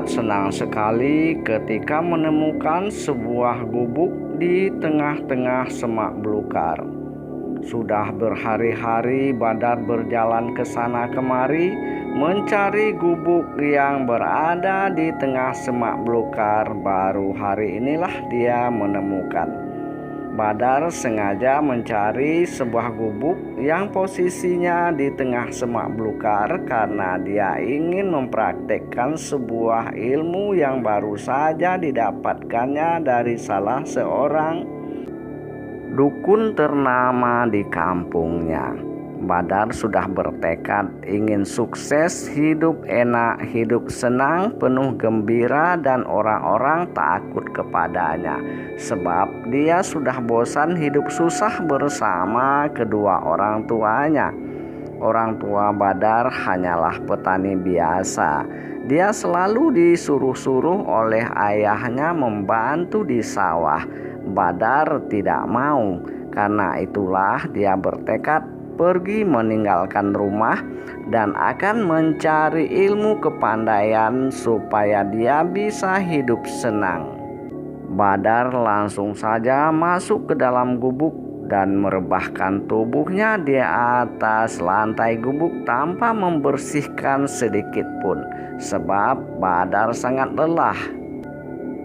sangat senang sekali ketika menemukan sebuah gubuk di tengah-tengah semak belukar. Sudah berhari-hari Badar berjalan ke sana kemari mencari gubuk yang berada di tengah semak belukar. Baru hari inilah dia menemukan. Badar sengaja mencari sebuah gubuk yang posisinya di tengah semak belukar karena dia ingin mempraktekkan sebuah ilmu yang baru saja didapatkannya dari salah seorang dukun ternama di kampungnya. Badar sudah bertekad ingin sukses, hidup enak, hidup senang, penuh gembira, dan orang-orang takut kepadanya. Sebab dia sudah bosan hidup susah bersama kedua orang tuanya. Orang tua Badar hanyalah petani biasa. Dia selalu disuruh-suruh oleh ayahnya membantu di sawah. Badar tidak mau, karena itulah dia bertekad pergi meninggalkan rumah dan akan mencari ilmu kepandaian supaya dia bisa hidup senang. Badar langsung saja masuk ke dalam gubuk dan merebahkan tubuhnya di atas lantai gubuk tanpa membersihkan sedikit pun, sebab Badar sangat lelah.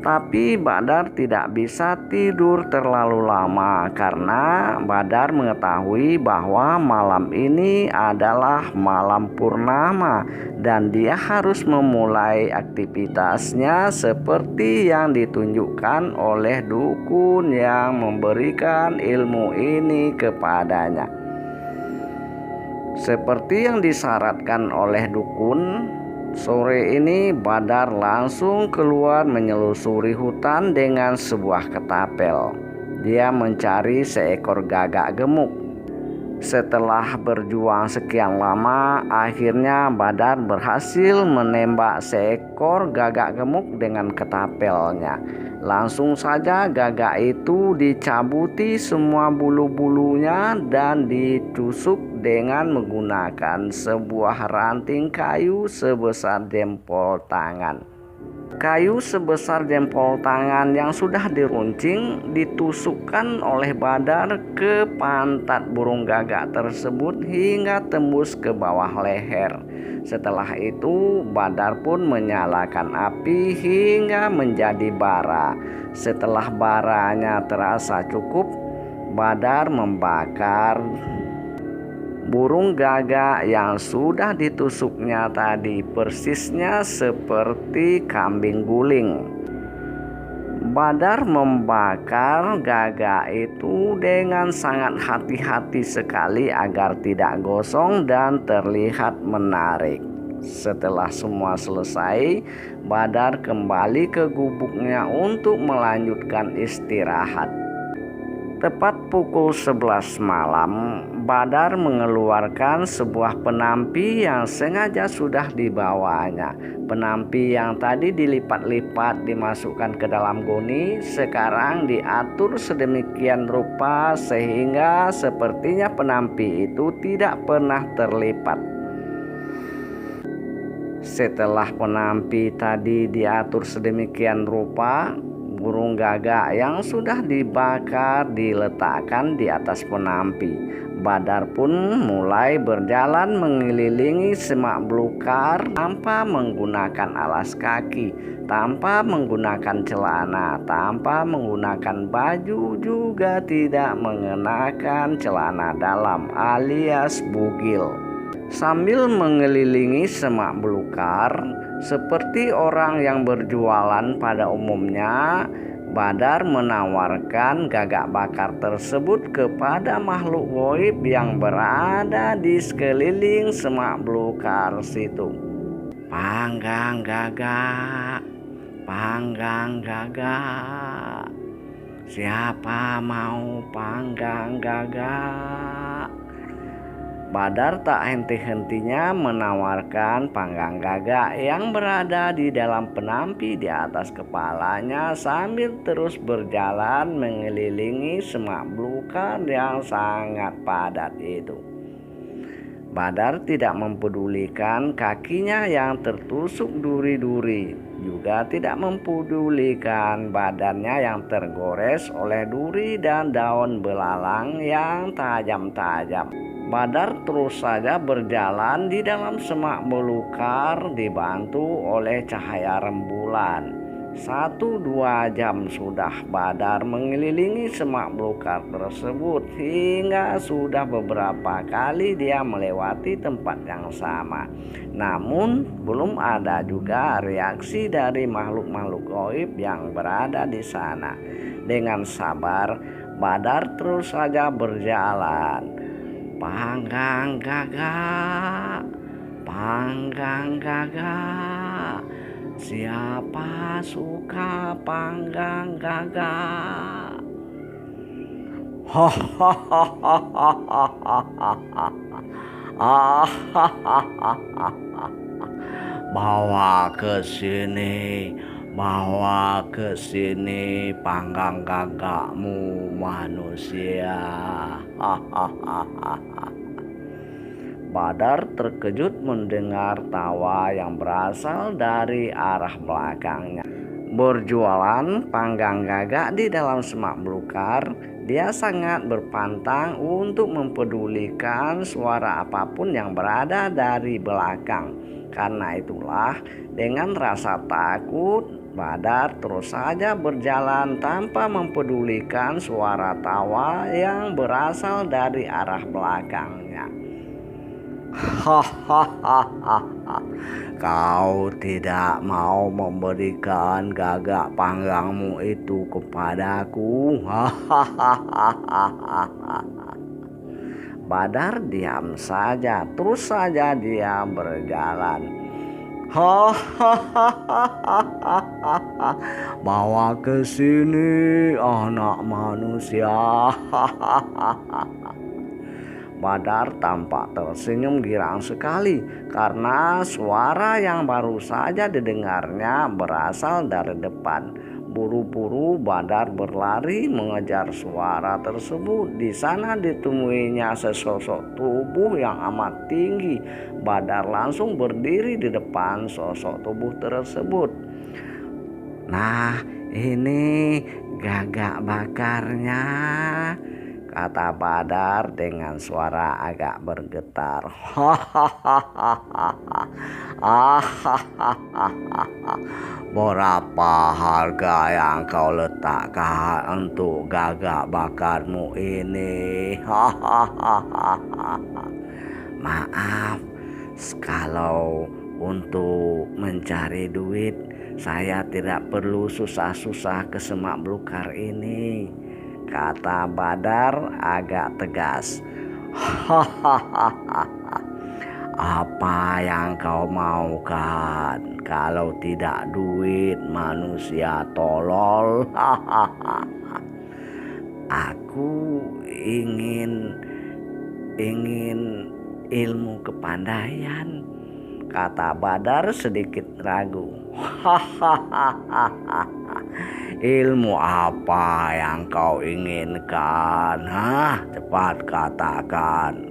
Tapi Badar tidak bisa tidur terlalu lama karena Badar mengetahui bahwa malam ini adalah malam purnama dan dia harus memulai aktivitasnya seperti yang ditunjukkan oleh dukun yang memberikan ilmu ini kepadanya. Seperti yang disyaratkan oleh dukun, sore ini Badar langsung keluar menyelusuri hutan dengan sebuah ketapel. Dia mencari seekor gagak gemuk. Setelah berjuang sekian lama, akhirnya Badar berhasil menembak seekor gagak gemuk dengan ketapelnya. Langsung saja gagak itu dicabuti semua bulu-bulunya dan ditusuk dengan menggunakan sebuah ranting kayu sebesar jempol tangan. Kayu sebesar jempol tangan yang sudah diruncing ditusukkan oleh Badar ke pantat burung gagak tersebut hingga tembus ke bawah leher. Setelah itu Badar pun menyalakan api hingga menjadi bara. Setelah baranya terasa cukup, Badar membakar burung gagak yang sudah ditusuknya tadi, persisnya seperti kambing guling. Badar membakar gagak itu dengan sangat hati-hati sekali agar tidak gosong dan terlihat menarik. Setelah semua selesai, Badar kembali ke gubuknya untuk melanjutkan istirahat. Tepat pukul 11 malam, Badar mengeluarkan sebuah penampi yang sengaja sudah dibawanya. Penampi yang tadi dilipat-lipat dimasukkan ke dalam goni, sekarang diatur sedemikian rupa sehingga sepertinya penampi itu tidak pernah terlipat. Setelah penampi tadi diatur sedemikian rupa, burung gagak yang sudah dibakar diletakkan di atas penampi. Badar pun mulai berjalan mengelilingi semak belukar tanpa menggunakan alas kaki, tanpa menggunakan celana, tanpa menggunakan baju, juga tidak mengenakan celana dalam alias bugil. Sambil mengelilingi semak belukar seperti orang yang berjualan pada umumnya, Badar menawarkan gagak bakar tersebut kepada makhluk gaib yang berada di sekeliling semak belukar situ. Panggang gagak, panggang gagak, siapa mau panggang gagak? Badar tak henti-hentinya menawarkan panggang gagak yang berada di dalam penampi di atas kepalanya sambil terus berjalan mengelilingi semak belukar yang sangat padat itu. Badar tidak mempedulikan kakinya yang tertusuk duri-duri, juga tidak mempedulikan badannya yang tergores oleh duri dan daun belalang yang tajam-tajam. Badar terus saja berjalan di dalam semak belukar dibantu oleh cahaya rembulan. 1-2 jam sudah Badar mengelilingi semak belukar tersebut, hingga sudah beberapa kali dia melewati tempat yang sama. Namun belum ada juga reaksi dari makhluk-makhluk gaib yang berada di sana. Dengan sabar Badar terus saja berjalan. Panggang gagak, panggang gagak, siapa suka panggang gagak? Bawa ke sini, bawa ke sini panggang gagakmu manusia. Badar terkejut mendengar tawa yang berasal dari arah belakangnya. Berjualan panggang gagak di dalam semak belukar, dia sangat berpantang untuk mempedulikan suara apapun yang berada dari belakang. Karena itulah, dengan rasa takut, Badar terus saja berjalan tanpa mempedulikan suara tawa yang berasal dari arah belakangnya. Kau tidak mau memberikan gagak panggangmu itu kepadaku? Badar diam saja, terus saja dia berjalan. Bawa ke sini anak manusia. Badar tampak tersenyum girang sekali karena suara yang baru saja didengarnya berasal dari depan. Buru-buru Badar berlari mengejar suara tersebut. Di sana ditemuinya sesosok tubuh yang amat tinggi. Badar langsung berdiri di depan sosok tubuh tersebut. Nah, ini gagak bakarnya, kata Badar dengan suara agak bergetar. Berapa harga yang kau letakkan untuk gagak bakarmu ini? Maaf, kalau untuk mencari duit saya tidak perlu susah-susah ke semak belukar ini, kata Badar agak tegas. Apa yang kau maukan? Kalau tidak duit, manusia tolol. Aku ingin ilmu kepandaian, kata Badar sedikit ragu. Ilmu apa yang kau inginkan? Cepat katakan.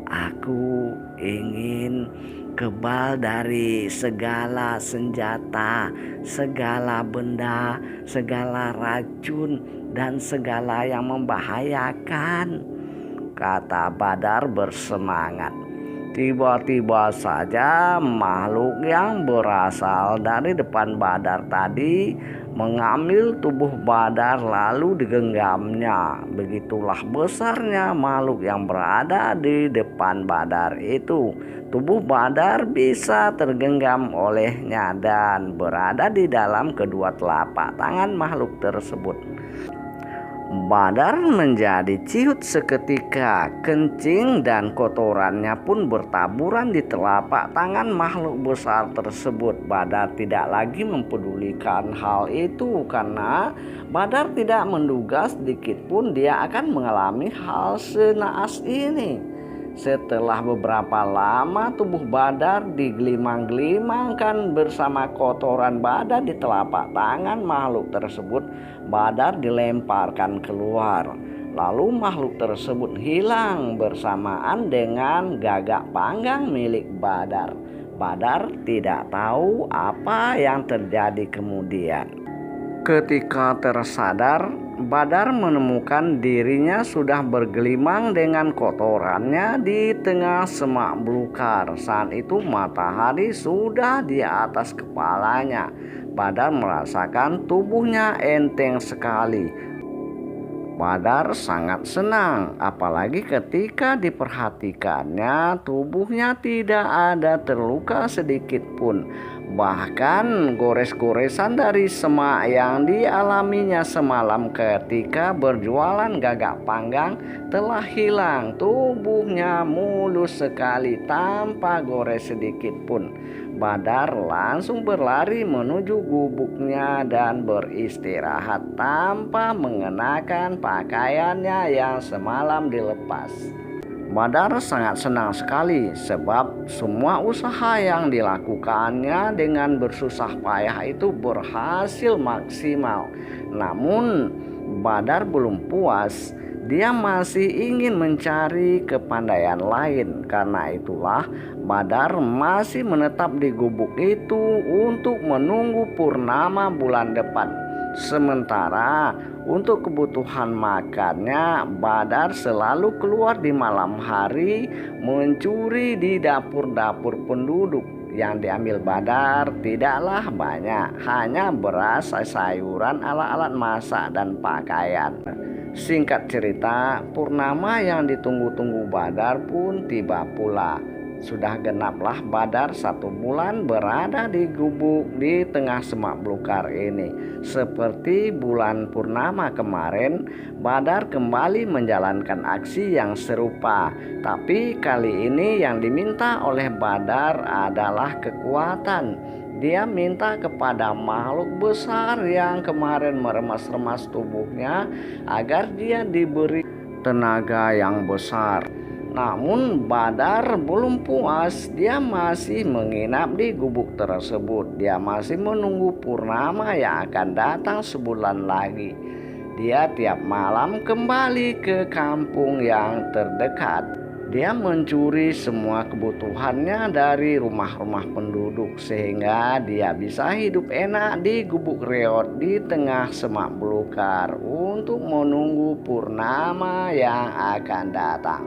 Aku ingin kebal dari segala senjata, segala benda, segala racun, dan segala yang membahayakan, kata Badar bersemangat. Tiba-tiba saja makhluk yang berasal dari depan Badar tadi mengambil tubuh Badar lalu digenggamnya. Begitulah besarnya makhluk yang berada di depan Badar itu. Tubuh Badar bisa tergenggam olehnya dan berada di dalam kedua telapak tangan makhluk tersebut. Badar menjadi ciut seketika. Kencing dan kotorannya pun bertaburan di telapak tangan makhluk besar tersebut. Badar tidak lagi mempedulikan hal itu karena Badar tidak menduga sedikit pun dia akan mengalami hal senaas ini. Setelah beberapa lama tubuh Badar digelimang-gelimangkan bersama kotoran Badar di telapak tangan makhluk tersebut. Badar dilemparkan keluar. Lalu makhluk tersebut hilang bersamaan dengan gagak panggang milik Badar. Badar tidak tahu apa yang terjadi kemudian. Ketika tersadar, Badar menemukan dirinya sudah bergelimang dengan kotorannya di tengah semak belukar. Saat itu matahari sudah di atas kepalanya. Badar merasakan tubuhnya enteng sekali. Badar sangat senang, apalagi ketika diperhatikannya tubuhnya tidak ada terluka sedikit pun. Bahkan gores-goresan dari semak yang dialaminya semalam ketika berjualan gagak panggang telah hilang. Tubuhnya mulus sekali tanpa gores sedikit pun. Badar langsung berlari menuju gubuknya dan beristirahat tanpa mengenakan pakaiannya yang semalam dilepas. Badar sangat senang sekali sebab semua usaha yang dilakukannya dengan bersusah payah itu berhasil maksimal. Namun Badar belum puas. Dia masih ingin mencari kepandaian lain. Karena itulah Badar masih menetap di gubuk itu untuk menunggu purnama bulan depan. Sementara untuk kebutuhan makannya, Badar selalu keluar di malam hari mencuri di dapur-dapur penduduk. Yang diambil Badar tidaklah banyak, hanya beras, sayuran, alat-alat masak, dan pakaian. Singkat cerita, purnama yang ditunggu-tunggu Badar pun tiba pula. Sudah genaplah Badar 1 bulan berada di gubuk di tengah semak belukar ini. Seperti bulan purnama kemarin, Badar kembali menjalankan aksi yang serupa. Tapi kali ini yang diminta oleh Badar adalah kekuatan. Dia minta kepada makhluk besar yang kemarin meremas-remas tubuhnya agar dia diberi tenaga yang besar. Namun Badar belum puas. Dia masih menginap di gubuk tersebut. Dia masih menunggu purnama yang akan datang sebulan lagi. Dia tiap malam kembali ke kampung yang terdekat. Dia mencuri semua kebutuhannya dari rumah-rumah penduduk sehingga dia bisa hidup enak di gubuk reot di tengah semak belukar untuk menunggu purnama yang akan datang.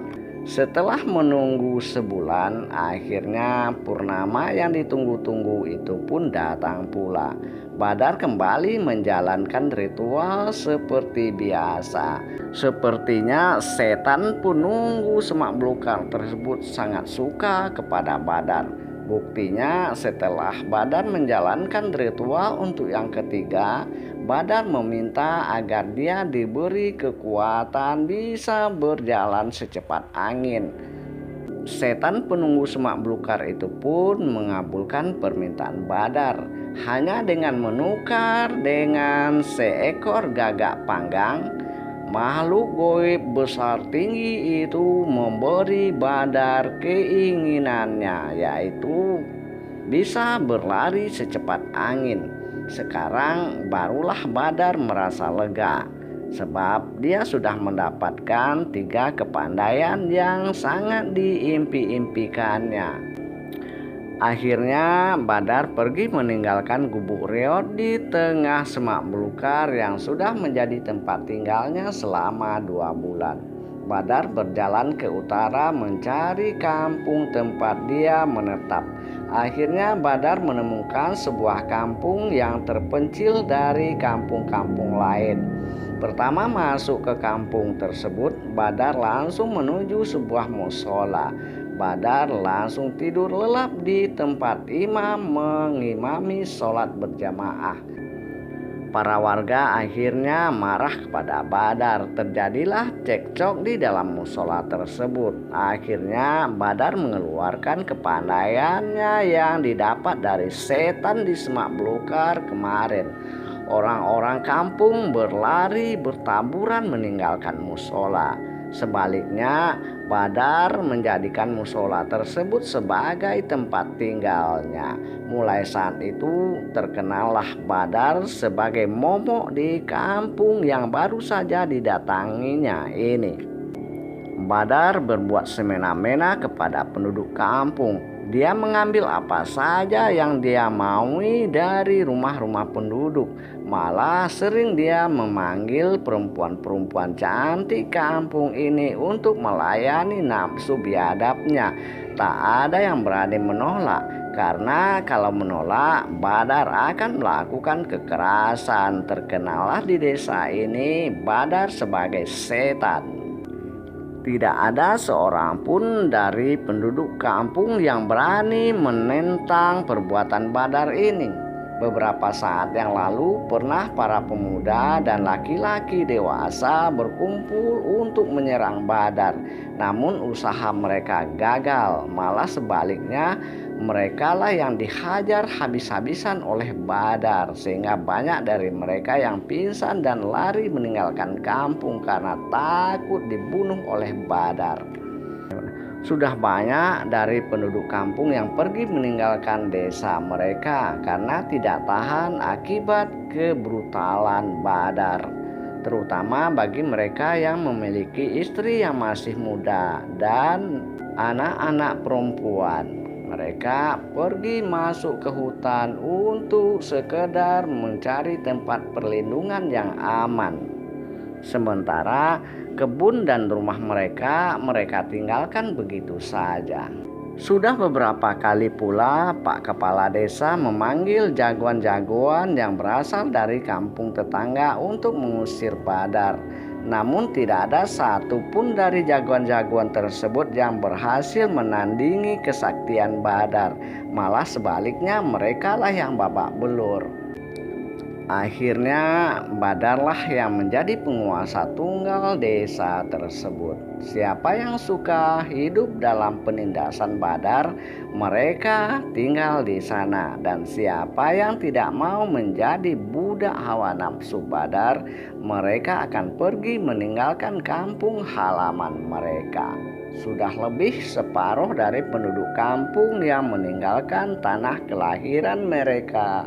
Setelah menunggu sebulan, akhirnya purnama yang ditunggu-tunggu itu pun datang pula. Badar kembali menjalankan ritual seperti biasa. Sepertinya setan penunggu semak belukar tersebut sangat suka kepada Badar. Buktinya setelah Badar menjalankan ritual untuk yang ketiga, Badar meminta agar dia diberi kekuatan bisa berjalan secepat angin. Setan penunggu semak belukar itu pun mengabulkan permintaan Badar. Hanya dengan menukar dengan seekor gagak panggang, makhluk goib besar tinggi itu memberi Badar keinginannya, yaitu bisa berlari secepat angin. Sekarang barulah Badar merasa lega, sebab dia sudah mendapatkan 3 kepandaian yang sangat diimpi-impikannya. Akhirnya Badar pergi meninggalkan gubuk reot di tengah semak belukar yang sudah menjadi tempat tinggalnya selama 2 bulan. Badar berjalan ke utara mencari kampung tempat dia menetap. Akhirnya Badar menemukan sebuah kampung yang terpencil dari kampung-kampung lain. Pertama masuk ke kampung tersebut, Badar langsung menuju sebuah mushola. Badar langsung tidur lelap di tempat imam mengimami sholat berjamaah. Para warga akhirnya marah kepada Badar. Terjadilah cekcok di dalam mushola tersebut. Akhirnya Badar mengeluarkan kepandaiannya yang didapat dari setan di semak belukar kemarin. Orang-orang kampung berlari bertaburan meninggalkan mushola. Sebaliknya, Badar menjadikan musola tersebut sebagai tempat tinggalnya. Mulai saat itu terkenallah Badar sebagai momok di kampung yang baru saja didatanginya ini. Badar berbuat semena-mena kepada penduduk kampung. Dia mengambil apa saja yang dia maui dari rumah-rumah penduduk. Malah sering dia memanggil perempuan-perempuan cantik kampung ini untuk melayani nafsu biadabnya. Tak ada yang berani menolak, karena kalau menolak Badar akan melakukan kekerasan. Terkenallah di desa ini Badar sebagai setan. Tidak ada seorang pun dari penduduk kampung yang berani menentang perbuatan Badar ini. Beberapa saat yang lalu pernah para pemuda dan laki-laki dewasa berkumpul untuk menyerang Badar. Namun usaha mereka gagal, malah sebaliknya mereka lah yang dihajar habis-habisan oleh Badar, sehingga banyak dari mereka yang pingsan dan lari meninggalkan kampung karena takut dibunuh oleh Badar. Sudah banyak dari penduduk kampung yang pergi meninggalkan desa mereka karena tidak tahan akibat kebrutalan Badar, terutama bagi mereka yang memiliki istri yang masih muda dan anak-anak perempuan. Mereka pergi masuk ke hutan untuk sekedar mencari tempat perlindungan yang aman. Sementara kebun dan rumah mereka tinggalkan begitu saja. Sudah beberapa kali pula Pak Kepala Desa memanggil jagoan-jagoan yang berasal dari kampung tetangga untuk mengusir Badar. Namun tidak ada satupun dari jagoan-jagoan tersebut yang berhasil menandingi kesaktian Badar. Malah sebaliknya mereka lah yang babak belur. Akhirnya Badarlah yang menjadi penguasa tunggal desa tersebut. Siapa yang suka hidup dalam penindasan Badar, mereka tinggal di sana. Dan siapa yang tidak mau menjadi budak hawa nafsu Badar, mereka akan pergi meninggalkan kampung halaman mereka. Sudah lebih separuh dari penduduk kampung yang meninggalkan tanah kelahiran mereka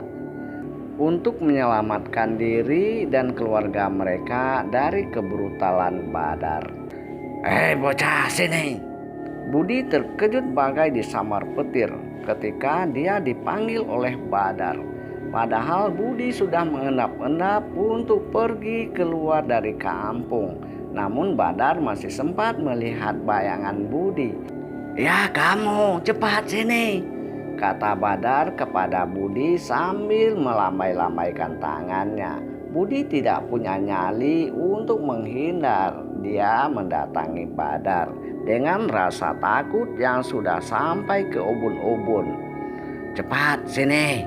untuk menyelamatkan diri dan keluarga mereka dari kebrutalan Badar. Bocah sini! Budi terkejut bagai disamar petir ketika dia dipanggil oleh Badar. Padahal Budi sudah mengendap-endap untuk pergi keluar dari kampung. Namun Badar masih sempat melihat bayangan Budi. "Ya kamu, cepat sini!" kata Badar kepada Budi sambil melambai-lambaikan tangannya. Budi tidak punya nyali untuk menghindar. Dia mendatangi Badar dengan rasa takut yang sudah sampai ke ubun-ubun. "Cepat sini!"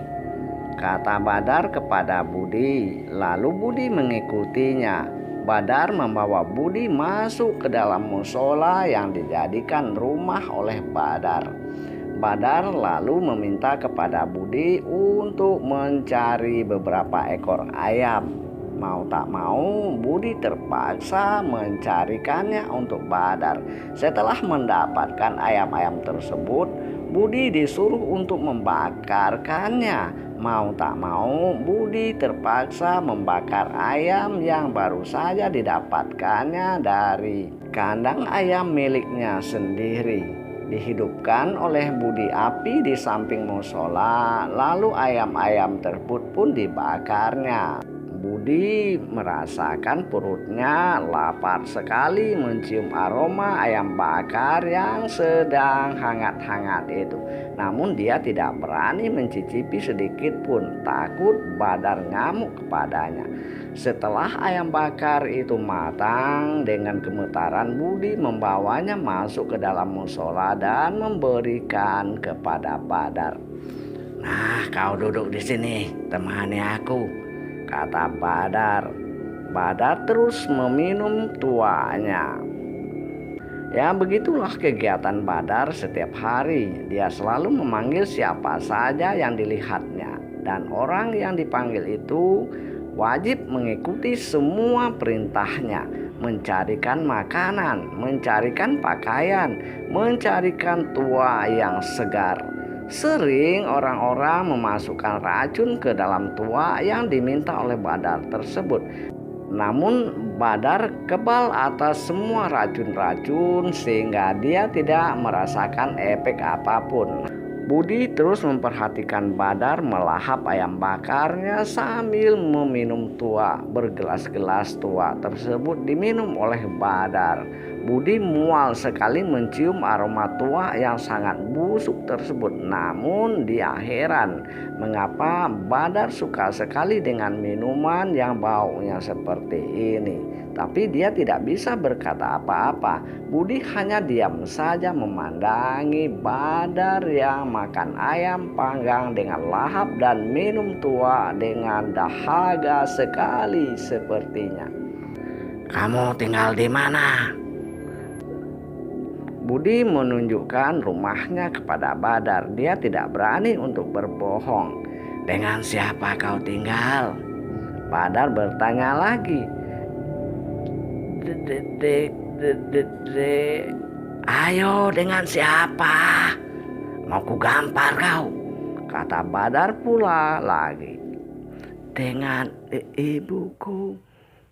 kata Badar kepada Budi. Lalu Budi mengikutinya. Badar membawa Budi masuk ke dalam musola yang dijadikan rumah oleh Badar. Badar lalu meminta kepada Budi untuk mencari beberapa ekor ayam. Mau tak mau Budi terpaksa mencarikannya untuk Badar. Setelah mendapatkan ayam-ayam tersebut, Budi disuruh untuk membakarkannya. Mau tak mau Budi terpaksa membakar ayam yang baru saja didapatkannya dari kandang ayam miliknya sendiri. Dihidupkan oleh Budi api di samping musola, lalu ayam-ayam tersebut pun dibakarnya. Budi merasakan perutnya lapar sekali mencium aroma ayam bakar yang sedang hangat-hangat itu. Namun dia tidak berani mencicipi sedikit pun, takut Badar ngamuk kepadanya. Setelah ayam bakar itu matang, dengan gemetaran Budi membawanya masuk ke dalam musola dan memberikan kepada Badar. "Nah, kau duduk di sini, temani aku," kata Badar. Badar terus meminum tuanya. Ya, begitulah kegiatan Badar setiap hari. Dia selalu memanggil siapa saja yang dilihatnya, dan orang yang dipanggil itu wajib mengikuti semua perintahnya. mencarikan makanan, mencarikan pakaian, mencarikan tua yang segar. Sering orang-orang memasukkan racun ke dalam tua yang diminta oleh Badar tersebut. Namun Badar kebal atas semua racun-racun sehingga dia tidak merasakan efek apapun. Budi terus memperhatikan Badar melahap ayam bakarnya sambil meminum tua. Bergelas-gelas tua tersebut diminum oleh Badar. Budi mual sekali mencium aroma tua yang sangat busuk tersebut. Namun dia heran mengapa Badar suka sekali dengan minuman yang baunya seperti ini. Tapi dia tidak bisa berkata apa-apa. Budi hanya diam saja memandangi Badar yang makan ayam panggang dengan lahap dan minum tua dengan dahaga sekali sepertinya. "Kamu tinggal di mana?" Budi menunjukkan rumahnya kepada Badar. Dia tidak berani untuk berbohong. "Dengan siapa kau tinggal?" Badar bertanya lagi. "Ayo, dengan siapa? Mau ku gampar kau," kata Badar pula lagi. "Dengan ibuku,"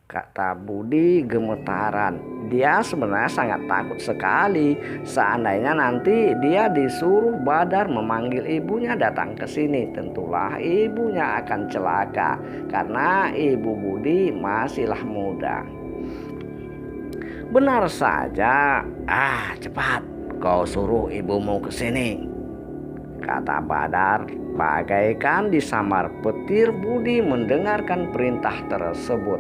kata Budi gemetaran. Dia sebenarnya sangat takut sekali. Seandainya nanti dia disuruh Badar memanggil ibunya datang ke sini, tentulah ibunya akan celaka karena ibu Budi masihlah muda. "Benar saja. Cepat kau suruh ibumu ke sini," kata Badar. Bagaikan disambar petir, Budi mendengarkan perintah tersebut.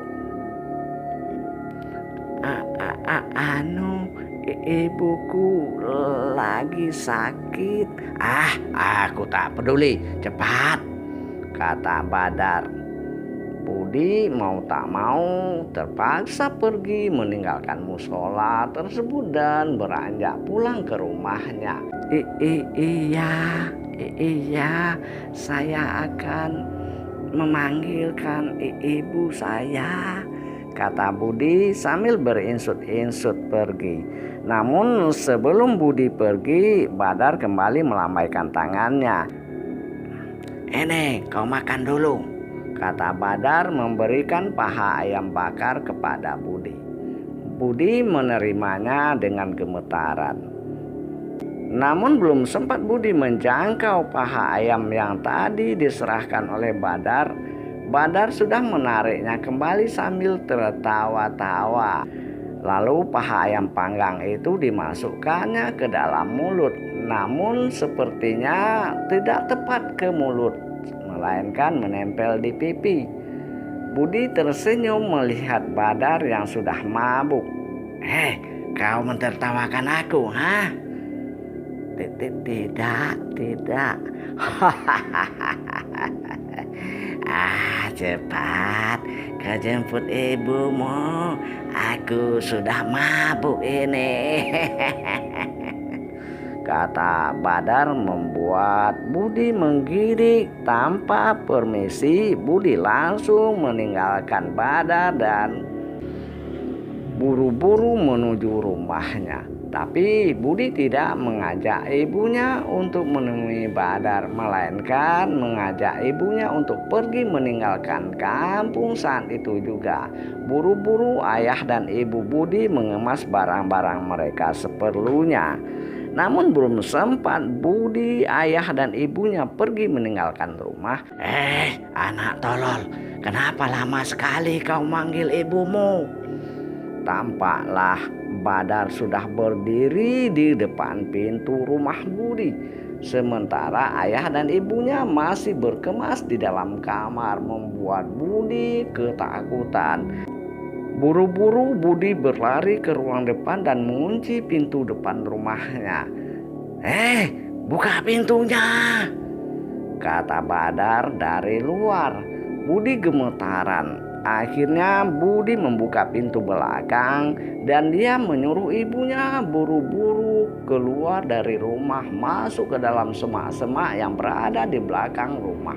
Ibuku lagi sakit." Aku tak peduli. Cepat," kata Badar. Budi mau tak mau terpaksa pergi meninggalkan musola tersebut dan beranjak pulang ke rumahnya. Iya, saya akan memanggilkan ibu saya," kata Budi sambil berinsut-insut pergi. Namun sebelum Budi pergi, Badar kembali melambaikan tangannya. "Ini kau makan dulu," kata Badar memberikan paha ayam bakar kepada Budi. Budi menerimanya dengan gemetaran. Namun belum sempat Budi menjangkau paha ayam yang tadi diserahkan oleh Badar, Badar sudah menariknya kembali sambil tertawa-tawa. Lalu paha ayam panggang itu dimasukkannya ke dalam mulut. Namun sepertinya tidak tepat ke mulut, melainkan menempel di pipi. Budi tersenyum melihat Badar yang sudah mabuk. Kau mentertawakan aku, ha?" Tidak. Cepat kau jemput ibumu. Aku sudah mabuk ini, kata Badar membuat Budi menggidik. Tanpa permisi, Budi langsung meninggalkan Badar dan buru-buru menuju rumahnya. Tapi Budi tidak mengajak ibunya untuk menemui Badar, melainkan mengajak ibunya untuk pergi meninggalkan kampung saat itu juga. Buru-buru ayah dan ibu Budi mengemas barang-barang mereka seperlunya. Namun belum sempat Budi, ayah dan ibunya pergi meninggalkan rumah. Anak tolol, kenapa lama sekali kau manggil ibumu? Tampaklah Badar sudah berdiri di depan pintu rumah Budi, sementara ayah dan ibunya masih berkemas di dalam kamar, membuat Budi ketakutan. Buru-buru Budi berlari ke ruang depan dan mengunci pintu depan rumahnya. Buka pintunya, kata Badar dari luar. Budi gemetaran. Akhirnya Budi membuka pintu belakang dan dia menyuruh ibunya buru-buru keluar dari rumah, masuk ke dalam semak-semak yang berada di belakang rumah.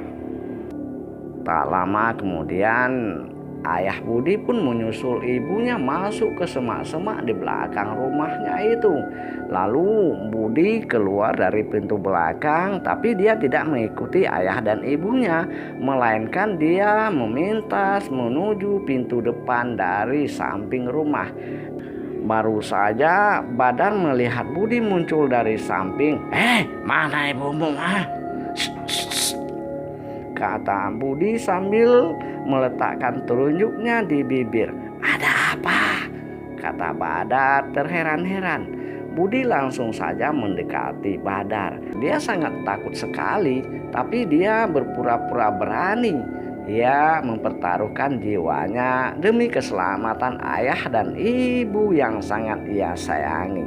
Tak lama kemudian Ayah Budi pun menyusul ibunya masuk ke semak-semak di belakang rumahnya itu. Lalu Budi keluar dari pintu belakang, tapi dia tidak mengikuti ayah dan ibunya, melainkan dia memintas menuju pintu depan dari samping rumah. Baru saja Badar melihat Budi muncul dari samping. Mana ibumu? Kata Budi sambil meletakkan telunjuknya di bibir. Ada apa? Kata Badar terheran-heran. Budi langsung saja mendekati Badar. Dia sangat takut sekali, tapi dia berpura-pura berani. Ia mempertaruhkan jiwanya demi keselamatan ayah dan ibu yang sangat ia sayangi.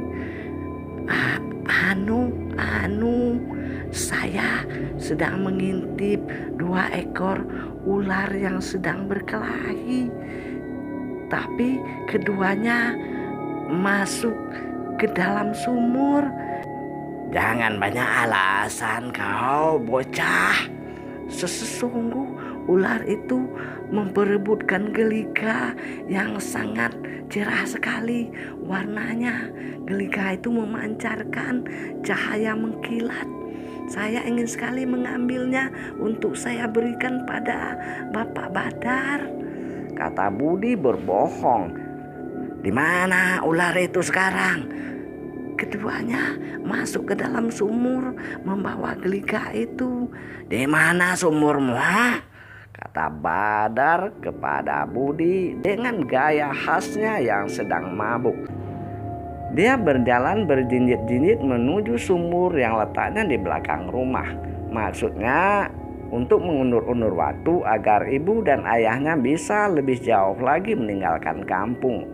Saya sedang mengintip 2 ekor ular yang sedang berkelahi, tapi keduanya masuk ke dalam sumur. Jangan banyak alasan kau, bocah. Sesungguh ular itu memperebutkan Gelika yang sangat cerah sekali warnanya. Gelika itu memancarkan cahaya mengkilat. Saya ingin sekali mengambilnya untuk saya berikan pada Bapak Badar. Kata Budi berbohong. Di mana ular itu sekarang? Keduanya masuk ke dalam sumur membawa Gelika itu. Di mana sumurmu? Kata Badar kepada Budi dengan gaya khasnya yang sedang mabuk. Dia berjalan berjinjit-jinjit menuju sumur yang letaknya di belakang rumah. Maksudnya untuk mengundur-undur waktu agar ibu dan ayahnya bisa lebih jauh lagi meninggalkan kampung.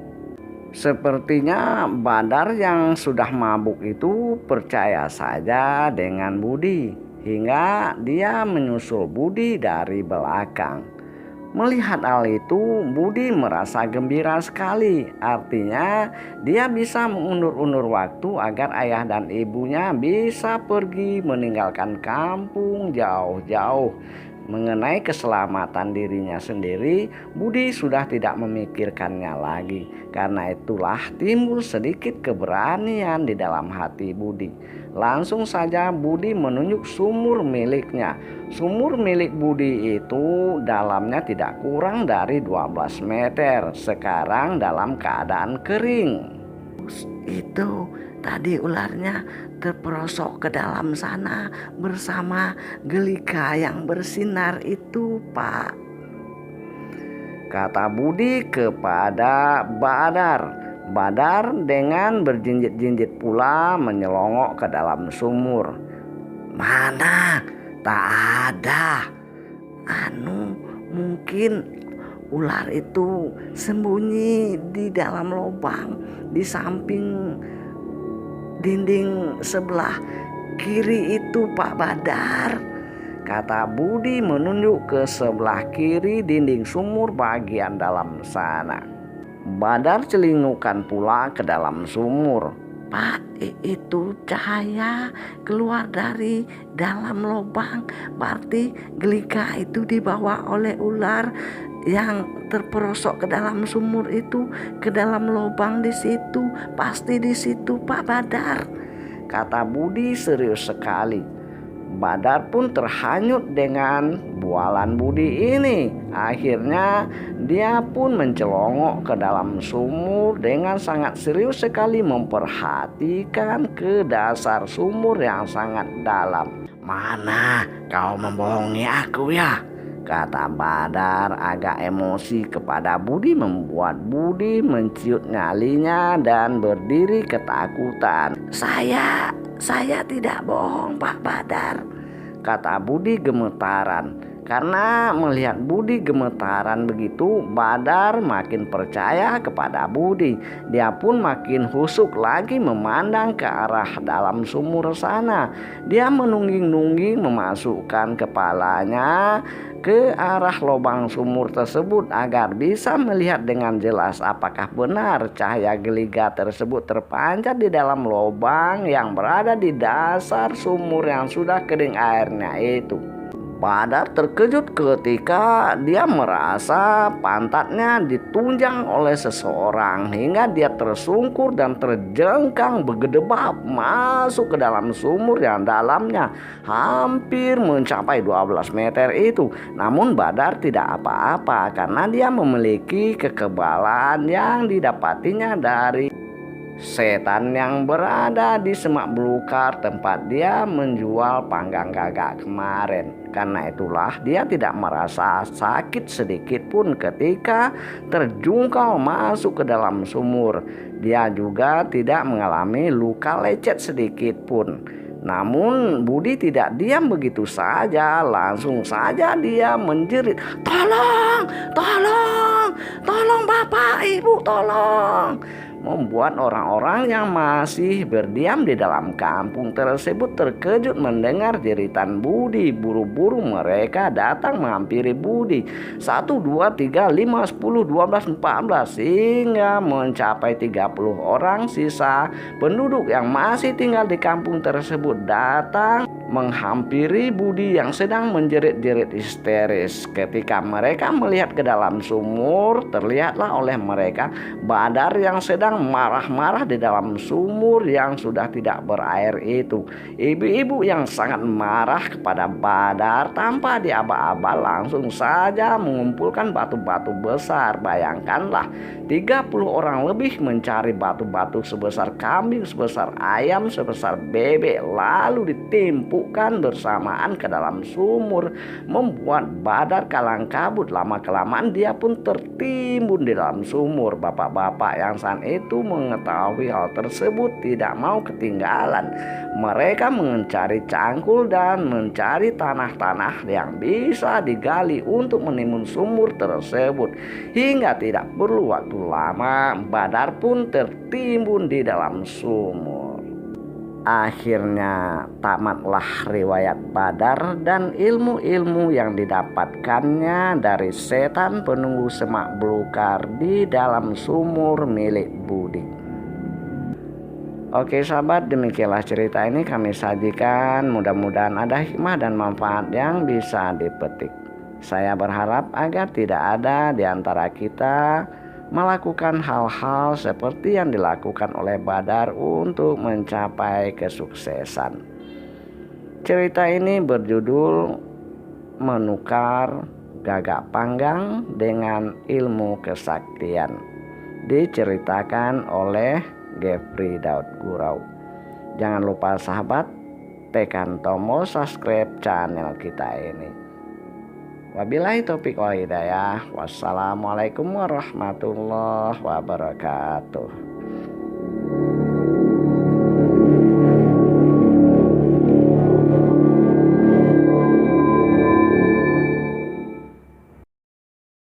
Sepertinya Badar yang sudah mabuk itu percaya saja dengan Budi, hingga dia menyusul Budi dari belakang. Melihat hal itu, Budi merasa gembira sekali. Artinya dia bisa mengundur-undur waktu agar ayah dan ibunya bisa pergi meninggalkan kampung jauh-jauh. Mengenai keselamatan dirinya sendiri, Budi sudah tidak memikirkannya lagi. Karena itulah timbul sedikit keberanian di dalam hati Budi. Langsung saja Budi menunjuk sumur miliknya. Sumur milik Budi itu dalamnya tidak kurang dari 12 meter. Sekarang dalam keadaan kering. Itu tadi ularnya terperosok ke dalam sana bersama Gelika yang bersinar itu, Pak. Kata Budi kepada Badar. Badar dengan berjinjit-jinjit pula menyelongok ke dalam sumur. Mana? Tak ada. Mungkin ular itu sembunyi di dalam lubang di samping dinding sebelah kiri itu, Pak Badar. Kata Budi menunjuk ke sebelah kiri dinding sumur bagian dalam sana. Badar celingukkan pula ke dalam sumur. Pak, itu cahaya keluar dari dalam lubang. Berarti Gelika itu dibawa oleh ular yang terperosok ke dalam sumur itu, ke dalam lubang di situ. Pasti di situ, Pak Badar. Kata Budi serius sekali. Badar pun terhanyut dengan bualan Budi ini. Akhirnya dia pun mencelongok ke dalam sumur dengan sangat serius sekali memperhatikan ke dasar sumur yang sangat dalam. Mana kau membohongi aku ya? Kata Badar agak emosi kepada Budi, membuat Budi menciut nyalinya dan berdiri ketakutan. Saya tidak bohong, Pak Badar. Kata Budi gemetaran. Karena melihat Budi gemetaran begitu, Badar makin percaya kepada Budi. Dia pun makin husuk lagi memandang ke arah dalam sumur sana. Dia menungging-nungging memasukkan kepalanya ke arah lubang sumur tersebut agar bisa melihat dengan jelas apakah benar cahaya geliga tersebut terpancar di dalam lubang yang berada di dasar sumur yang sudah kering airnya itu. Badar terkejut ketika dia merasa pantatnya ditunjang oleh seseorang hingga dia tersungkur dan terjengkang bergedebab masuk ke dalam sumur yang dalamnya hampir mencapai 12 meter itu. Namun Badar tidak apa-apa karena dia memiliki kekebalan yang didapatinya dari setan yang berada di semak belukar tempat dia menjual panggang gagak kemarin. Karena itulah dia tidak merasa sakit sedikit pun ketika terjungkal masuk ke dalam sumur. Dia juga tidak mengalami luka lecet sedikit pun. Namun Budi tidak diam begitu saja, langsung saja dia menjerit, "Tolong, tolong, tolong Bapak, Ibu, tolong!" Membuat orang-orang yang masih berdiam di dalam kampung tersebut terkejut mendengar jeritan Budi. Buru-buru mereka datang menghampiri Budi. 1, 2, 3, 5, 10, 12, 14 hingga mencapai 30 orang sisa penduduk yang masih tinggal di kampung tersebut datang menghampiri Budi yang sedang menjerit-jerit histeris. Ketika mereka melihat ke dalam sumur, terlihatlah oleh mereka Badar yang sedang marah-marah di dalam sumur yang sudah tidak berair itu. Ibu-ibu yang sangat marah kepada Badar tanpa diaba-aba langsung saja mengumpulkan batu-batu besar. Bayangkanlah 30 orang lebih mencari batu-batu sebesar kambing, sebesar ayam, sebesar bebek, lalu ditimpukan bersamaan ke dalam sumur, membuat Badar kalang kabut. Lama-kelamaan dia pun tertimbun di dalam sumur. Bapak-bapak yang saat itu mengetahui hal tersebut tidak mau ketinggalan. Mereka mencari cangkul dan mencari tanah-tanah yang bisa digali untuk menimbun sumur tersebut. Hingga tidak perlu waktu lama, Badar pun tertimbun di dalam sumur. Akhirnya tamatlah riwayat Badar dan ilmu-ilmu yang didapatkannya dari setan penunggu semak belukar di dalam sumur milik Budi. Oke sahabat, demikianlah cerita ini kami sajikan. Mudah-mudahan ada hikmah dan manfaat yang bisa dipetik. Saya berharap agar tidak ada di antara kita melakukan hal-hal seperti yang dilakukan oleh Badar untuk mencapai kesuksesan. Cerita ini berjudul Menukar Gagak Panggang dengan Ilmu Kesaktian. Diceritakan oleh Gepri Daud Gurau. Jangan lupa sahabat, tekan tombol subscribe channel kita ini. Wabillahi taufiq wal hidayah. Wassalamualaikum warahmatullahi wabarakatuh.